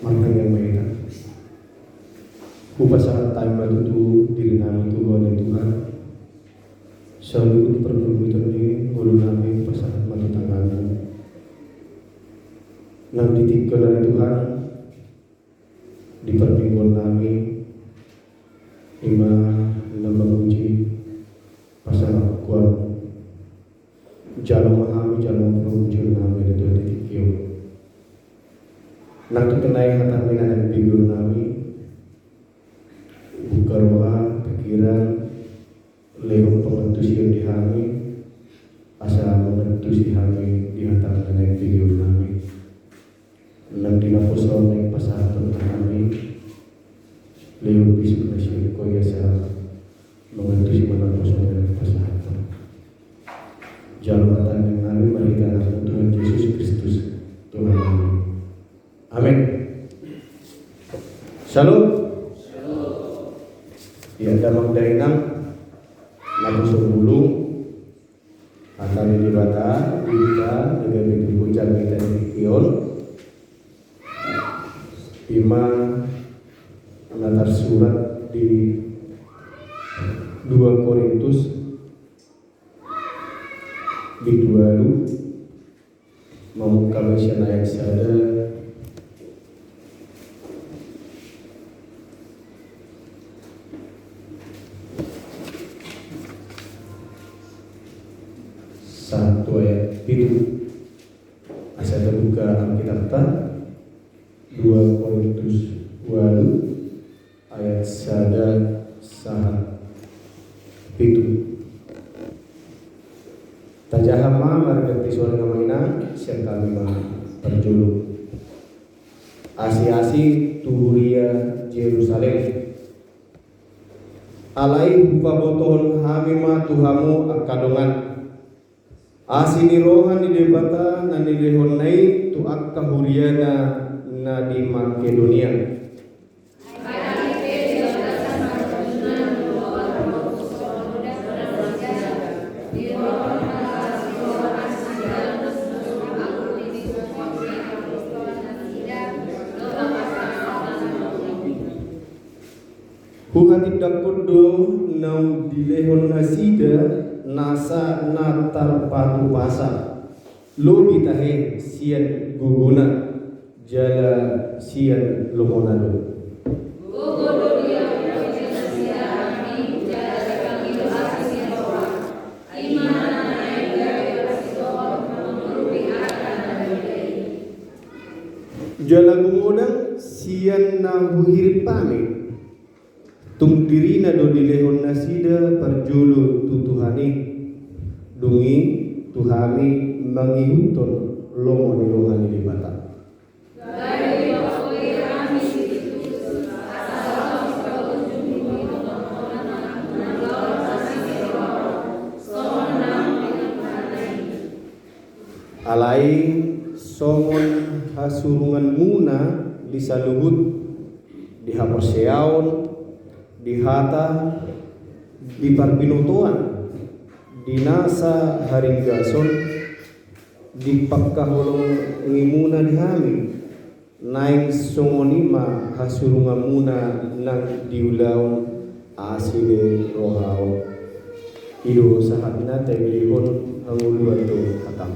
Marga yang maha Kupasaran tayo matutu diri namin Tuhan dan Tuhan. Selalu perbuatan ini ulu namin pasaran matutanggamu. Nang titikkan dari Tuhan di permingguan namin ima memuji pasaran kuat jalan mahami jalan permujian namin itu titikyo. Nang dikenai hatan dan figur namin buka roha, pikiran, lewat pengentus yang dihami, asal mengentus dihami di hantar dan video kami. Nang dinapuson yang pasahan tentang kami, lewat bisik nasi koya sa mengentus menapuson yang pasahan. Jalan yang kami mari dalam Tuhan Yesus Kristus Tuhan kami. Amin. Shalom. Ya, damang dainang nabusong bulung akan dibata kita dengan begitu hujan kita dikion ima natar surat di 2 Korintus di 2 membuka bagian ayat sada satu ayat itu asal terbuka Alkitab 2 Korintus 2 ayat sada sahat itu tajahama margati suara ngamaina siang kami perjulu asi-asi turia Yerusalem alai hupa boton hamima tuhamu akadongan asini rohan di debata na nilehon nai tu akka huriana na di Makedonia. Huhati dakudo nau dilehon nasida nasa natar patu pasa lobi tahe sian guguna jala sian lomonado jala guguna sian na huhir pamit tung dirina do dilehon nasida perjulu tutuhani dungi tuhami mangihuton lomo ni rohani di bata. Alai songon hasurungan muna di saluhut di haperseaon di hata di parpinutuan di nasa haringgason di pakkahulong ngimuna di hami naing songonima hasurunga muna nang diulaon asile rohao ido sahatina tebilihon anguluan to hatam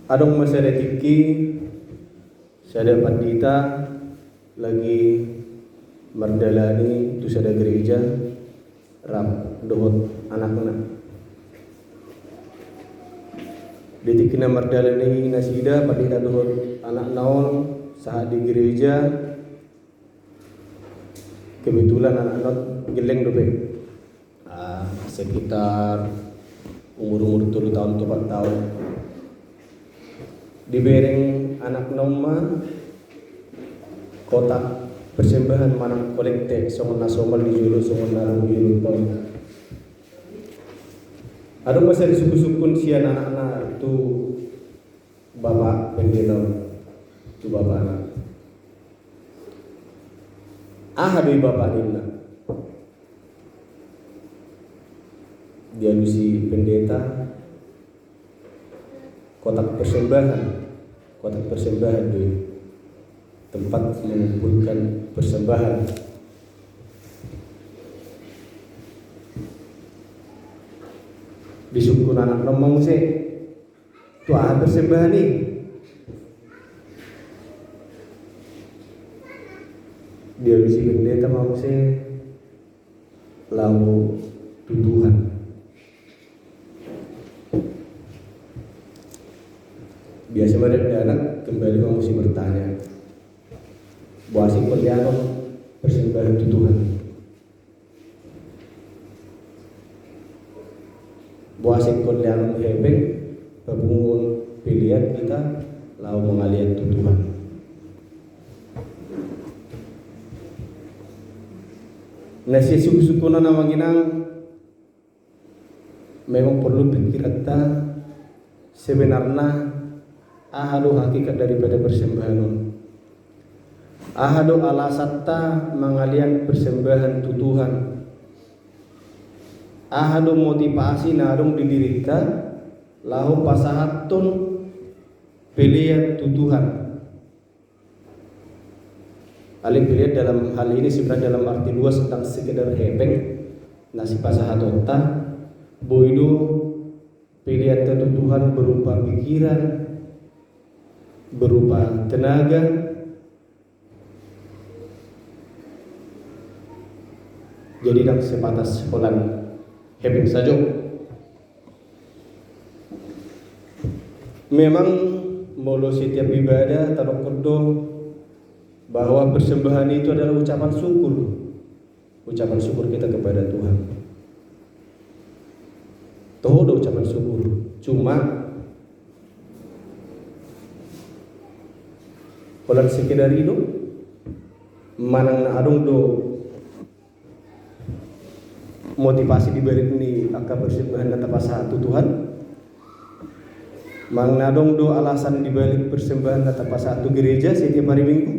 Adong masa detiki sada pandita lagi merdalani tu sada gereja rap dohot anak-anak. Detikina merdalani nasida pandita dohot anak naon saat di gereja. Kebetulan anak-anak geleng dobe sekitar umur 3 tahun 4 tahun. Dibereng anak nama kotak persembahan manang kolekte songon nasomal di julu songon narung julu tahun. Ada masa disukun-sukun sian anak-anak tu bapak pendeta tu bapak anak. Hadoi bapak dinna. Dia lusi pendeta kotak persembahan doi tempat mengumpulkan persembahan. Disukun anak nomong se tu persembahan ni dia lusi pendeta mau se lalu tuduhan. Biasa mereka anak kembali mesti bertanya, buasik perlihakan persembahan Tuhan. Buasik perlihakan hebeng, pembungun pilihan kita lalu mengalir Tuhan. Nasi suku-sukuna nama ginang memang perlu pikiran ta sebenarnya ahadu hakikat daripada persembahan. Ahadu alasatta mengalian persembahan Tuhan. Ahadu motivasi narung didirita lahu pasahatun pilihan Tuhan. Alih pilihan dalam hal ini sebenarnya dalam arti luas tentang sekedar hebeng nasi pasahatota boido pilihan Tuhan berupa pikiran, berupa tenaga, jadi dak sebatas holan hebeng saja. Memang molo setiap ibadah tarokodo bahwa persembahan itu adalah ucapan syukur kita kepada Tuhan. Toh ada ucapan syukur, cuma holan sekedar itu manang na adong do motivasi dibalik ni angka persembahan data pasal Tuhan. Mang nadong do alasan dibalik persembahan data pasal gereja setiap hari Minggu.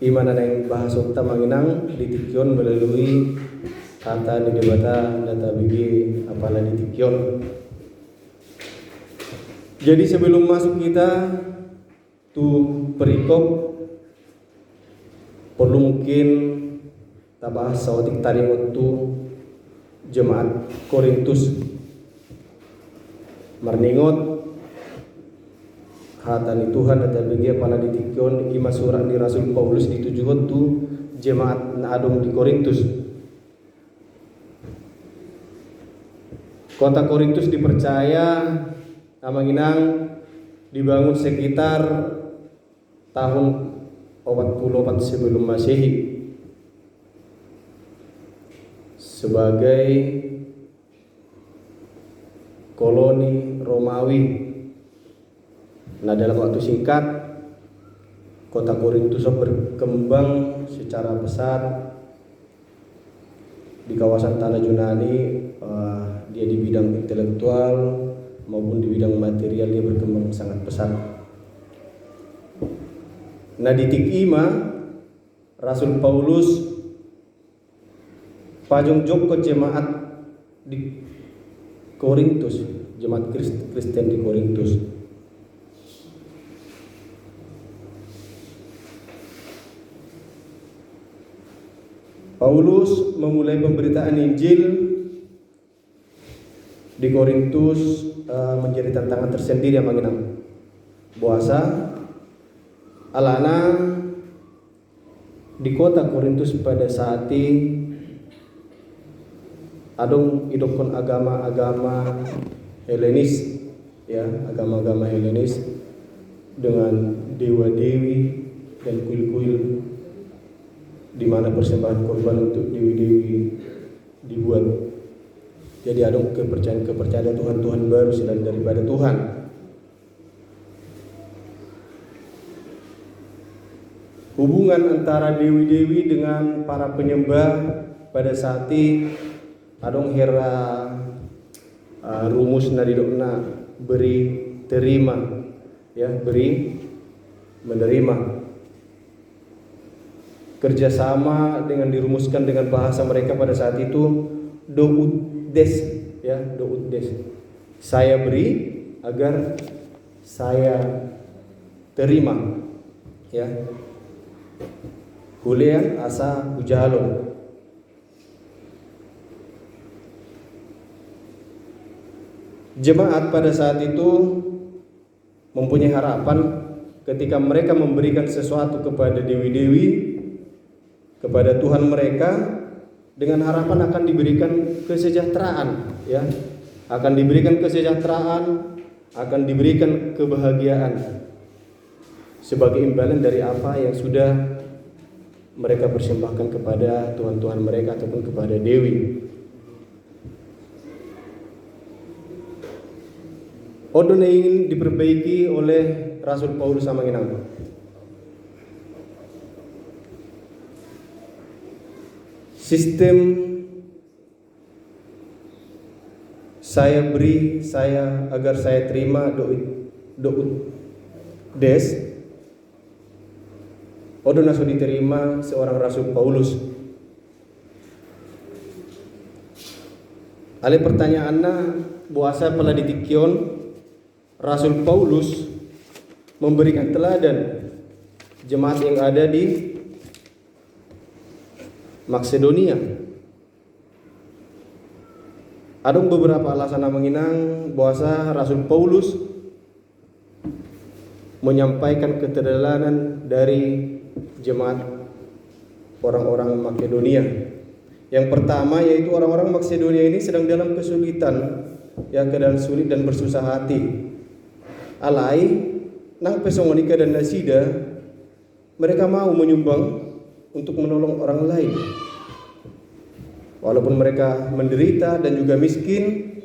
Iman ada yang bahas utama manginang ditikyon melalui kata di debata data bigi apalah ditikyon. Jadi sebelum masuk kita tu perikop perlu mungkin kita bahas sawatik tadi waktu jemaat Korintus marningot hatani Tuhan dan bagi pala ditikyon ima surat di Rasul Paulus ditujuhot tu jemaat na adong di Korintus. Kota Korintus dipercaya namanginang dibangun sekitar tahun 44 sebelum Masehi sebagai koloni Romawi. Nah, dalam waktu singkat kota Korintus berkembang secara besar di kawasan tanah Yunani. Dia di bidang intelektual maupun di bidang material dia berkembang sangat besar. Nah, di Tikima Rasul Paulus pajong joko jemaat di Korintus, jemaat Kristen di Korintus. Paulus memulai pemberitaan Injil di Korintus menjadi tantangan tersendiri yang mengenang puasa alana di kota Korintus pada saat ini adong idokon agama-agama Helenis, ya, agama-agama Helenis dengan dewa-dewi dan kuil-kuil di mana persembahan korban untuk dewi-dewi dibuat. Jadi ada kepercayaan Tuhan baru selain daripada Tuhan. Hubungan antara dewi-dewi dengan para penyembah pada saat ini adong hera rumus nadidokna beri terima, ya, beri menerima. Kerjasama dengan dirumuskan dengan bahasa mereka pada saat itu douddes, ya, douddes. Saya beri agar saya terima, ya. Hulean asa hujalon. Jemaat pada saat itu mempunyai harapan ketika mereka memberikan sesuatu kepada dewi-dewi, kepada Tuhan mereka, dengan harapan akan diberikan kesejahteraan, ya, akan diberikan kesejahteraan, akan diberikan kebahagiaan sebagai imbalan dari apa yang sudah mereka persembahkan kepada Tuhan-Tuhan mereka ataupun kepada dewi. Odon ingin diperbaiki oleh Rasul Paulus sama inang. Sistem saya beri, saya agar saya terima douddes odon naso diterima seorang Rasul Paulus. Ale pertanyaannya buasa pala ditikion Rasul Paulus memberikan teladan jemaat yang ada di Makedonia. Ada beberapa alasan menginang bahwa Rasul Paulus menyampaikan keteladanan dari jemaat orang-orang Makedonia. Yang pertama yaitu orang-orang Makedonia ini sedang dalam kesulitan, ya, keadaan sulit dan bersusah hati. Alai nang Pesongonika dan Nasida mereka mau menyumbang untuk menolong orang lain. Walaupun mereka menderita dan juga miskin,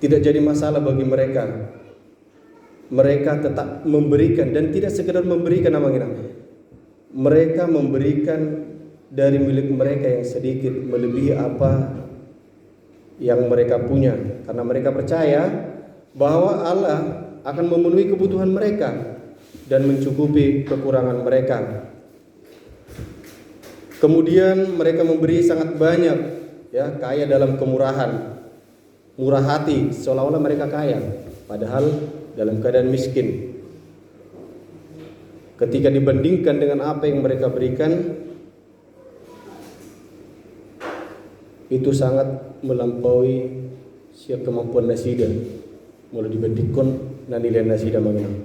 tidak jadi masalah bagi mereka. Mereka tetap memberikan dan tidak sekedar memberikan namanya. Mereka memberikan dari milik mereka yang sedikit melebihi apa yang mereka punya, karena mereka percaya bahwa Allah akan memenuhi kebutuhan mereka dan mencukupi kekurangan mereka. Kemudian mereka memberi sangat banyak, ya, kaya dalam kemurahan, murah hati, seolah-olah mereka kaya, padahal dalam keadaan miskin. Ketika dibandingkan dengan apa yang mereka berikan, itu sangat melampaui siap kemampuan Nasida. Mulai dibandingkan dan nilai Nasida mengenang.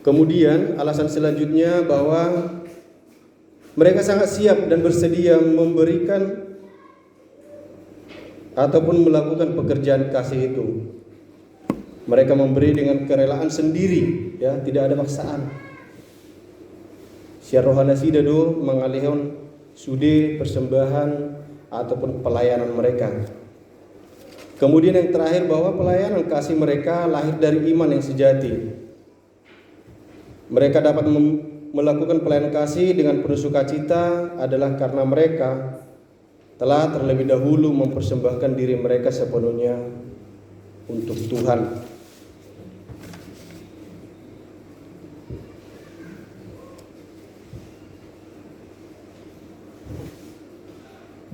Kemudian alasan selanjutnya bahwa mereka sangat siap dan bersedia memberikan ataupun melakukan pekerjaan kasih itu. Mereka memberi dengan kerelaan sendiri, ya, tidak ada paksaan. Syarrohana Nasida do mengalihkan sude persembahan ataupun pelayanan mereka. Kemudian yang terakhir bahwa pelayanan kasih mereka lahir dari iman yang sejati. Mereka dapat melakukan pelayanan kasih dengan penuh sukacita adalah karena mereka telah terlebih dahulu mempersembahkan diri mereka sepenuhnya untuk Tuhan.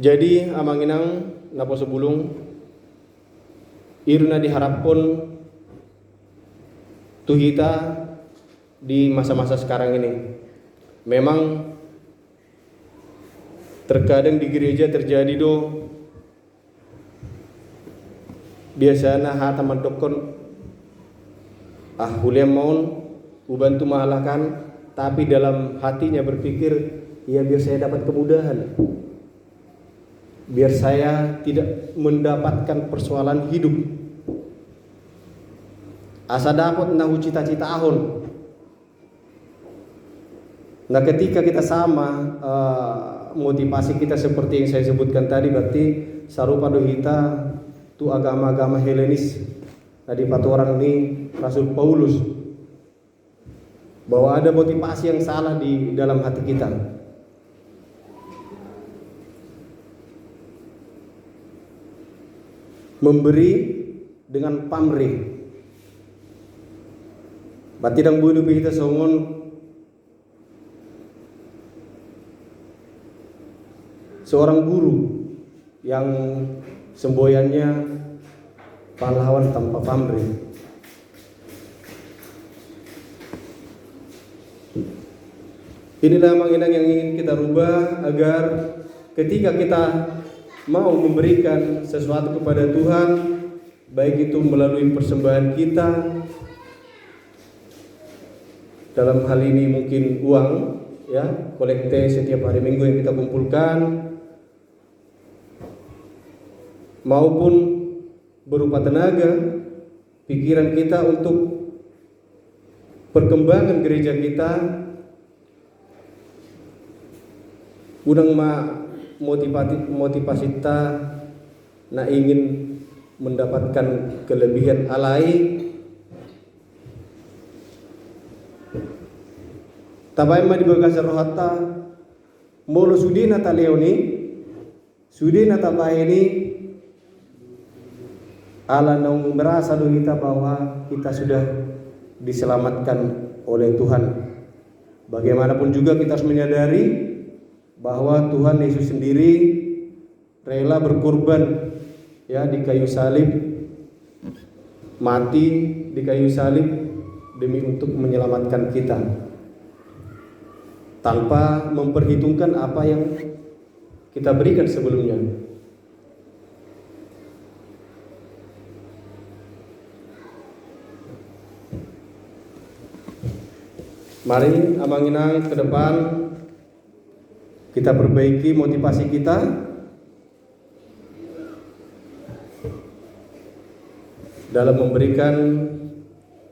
Jadi amanginang napo sebulung iruna diharapkan tuhita di masa-masa sekarang ini memang Terkadang di gereja terjadi biasanya hata mandokon huliam maun ubantu maalakan, tapi dalam hatinya berpikir, ya biar saya dapat kemudahan, biar saya tidak mendapatkan persoalan hidup, asa dapat nahu cita-cita ahon. Nah, ketika kita sama motivasi kita seperti yang saya sebutkan tadi, berarti sarupa dohita tu agama-agama Helenis. Tadi patu orang ini Rasul Paulus, bahwa ada motivasi yang salah di dalam hati kita. Memberi dengan pamrih. Batidang bunuh kita songon seorang guru yang semboyannya pahlawan tanpa pamrih. Inilah menginang yang ingin kita rubah, agar ketika kita mau memberikan sesuatu kepada Tuhan, baik itu melalui persembahan kita, dalam hal ini mungkin uang, ya, kolekte setiap hari Minggu yang kita kumpulkan, maupun berupa tenaga, pikiran kita untuk perkembangan gereja kita, udang motivasi kita na ingin mendapatkan kelebihan alai, tabai ma di bagasa rohata molo sudina taleoni sudina tabai ini ala nang merasa kita bahwa kita sudah diselamatkan oleh Tuhan. Bagaimanapun juga kita harus menyadari bahwa Tuhan Yesus sendiri rela berkorban, ya, di kayu salib, mati di kayu salib demi untuk menyelamatkan kita, tanpa memperhitungkan apa yang kita berikan sebelumnya. Mari amanginang ke depan kita perbaiki motivasi kita dalam memberikan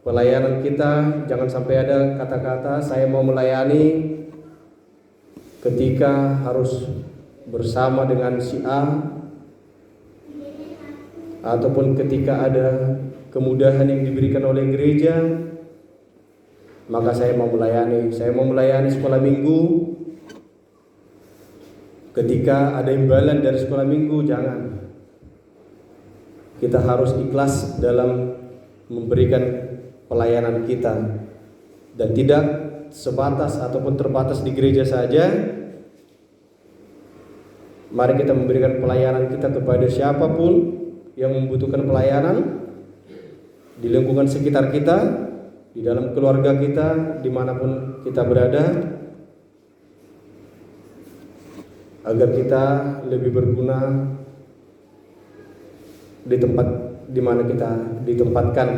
pelayanan kita. Jangan sampai ada kata-kata saya mau melayani ketika harus bersama dengan si A, ataupun ketika ada kemudahan yang diberikan oleh gereja, maka saya mau melayani. Saya mau melayani sekolah minggu. Ketika ada imbalan dari sekolah minggu, jangan. Kita harus ikhlas dalam memberikan pelayanan kita, dan tidak sebatas ataupun terbatas di gereja saja. Mari kita memberikan pelayanan kita kepada siapapun yang membutuhkan pelayanan di lingkungan sekitar kita, di dalam keluarga kita, dimanapun kita berada, agar kita lebih berguna di tempat di mana kita ditempatkan.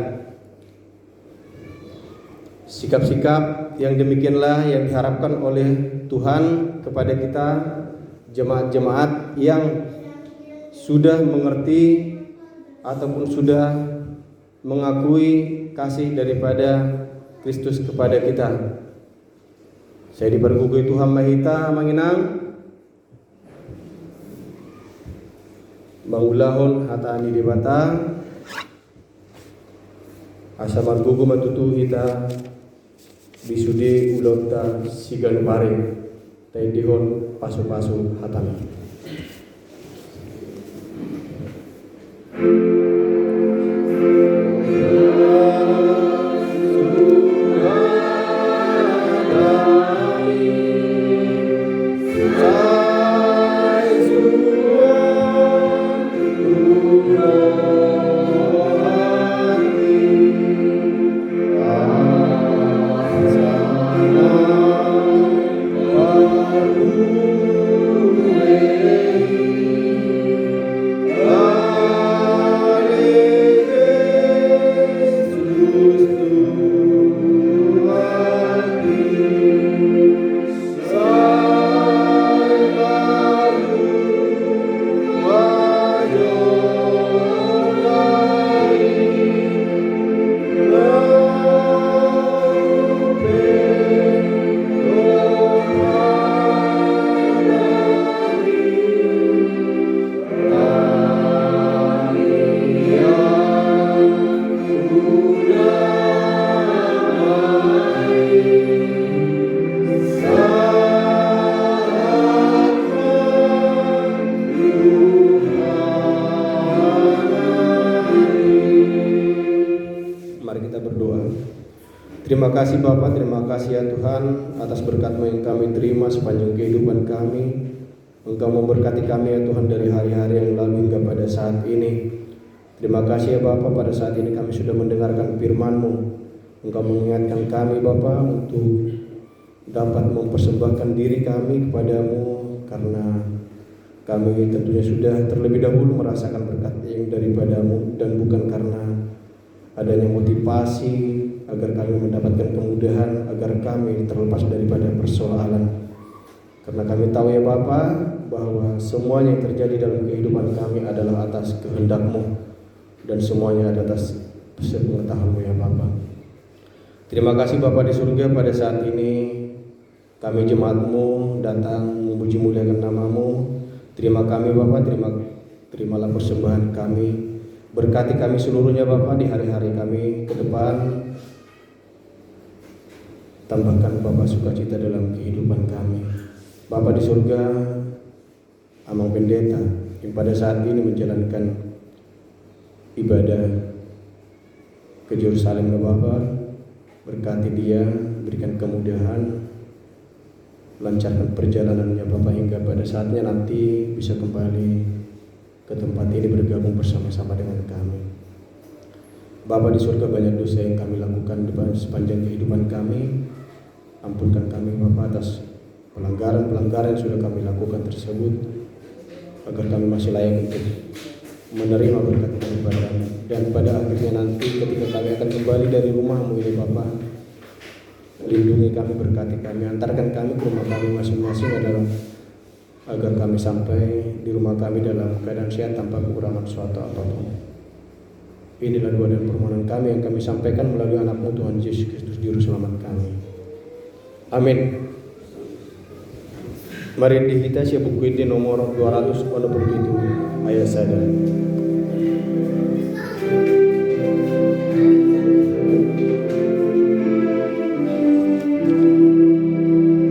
Sikap-sikap yang demikianlah yang diharapkan oleh Tuhan kepada kita, jemaat-jemaat yang sudah mengerti ataupun sudah mengakui kasih daripada Kristus kepada kita. Saya dipergugui Tuhan Mahita manginang mangulahon hatani debata asa margugu matutu hita bisude ulota sigan pare taidihon pasu-pasu hatana. Amen. Terima kasih Bapa, terima kasih ya Tuhan atas berkat-Mu yang kami terima sepanjang kehidupan kami. Engkau memberkati kami ya Tuhan dari hari-hari yang lalu hingga pada saat ini. Terima kasih ya Bapa, pada saat ini kami sudah mendengarkan firman-Mu. Engkau mengingatkan kami Bapa untuk dapat mempersembahkan diri kami kepadamu, karena kami tentunya sudah terlebih dahulu merasakan berkat yang daripadamu, dan bukan karena adanya motivasi agar kami mendapatkan kemudahan, agar kami terlepas daripada persoalan. Karena kami tahu ya Bapa, bahwa semuanya yang terjadi dalam kehidupan kami adalah atas kehendak-Mu, dan semuanya ada atas sepengetahuan-Mu ya Bapa. Terima kasih Bapa di surga, pada saat ini kami jemaat-Mu datang memuji muliakan nama-Mu. Terima kami Bapa, terimalah persembahan kami. Berkati kami seluruhnya Bapa di hari-hari kami ke depan. Tambahkan Bapa sukacita dalam kehidupan kami. Bapa di surga, Amang Pendeta yang pada saat ini menjalankan ibadah ke Yerusalem ya Bapa, berkati dia, berikan kemudahan, lancarkan perjalanannya Bapa, hingga pada saatnya nanti bisa kembali ke tempat ini bergabung bersama-sama dengan kami. Bapa di surga, banyak dosa yang kami lakukan sepanjang kehidupan kami. Ampunkan kami Bapa atas pelanggaran-pelanggaran yang sudah kami lakukan tersebut, agar kami masih layak untuk menerima berkat daripada-Mu. Dan pada akhirnya nanti ketika kami akan kembali dari rumah-Mu ini Bapa, lindungi kami, berkati kami, antarkan kami ke rumah kami masing-masing agar kami sampai di rumah kami dalam keadaan sehat tanpa kekurangan suatu apapun. Inilah doa dan permohonan kami yang kami sampaikan melalui anak-Mu Tuhan Yesus Kristus Juru Selamat kami. Amin. Mari dihita buku itu nomor 287 ayat sadar.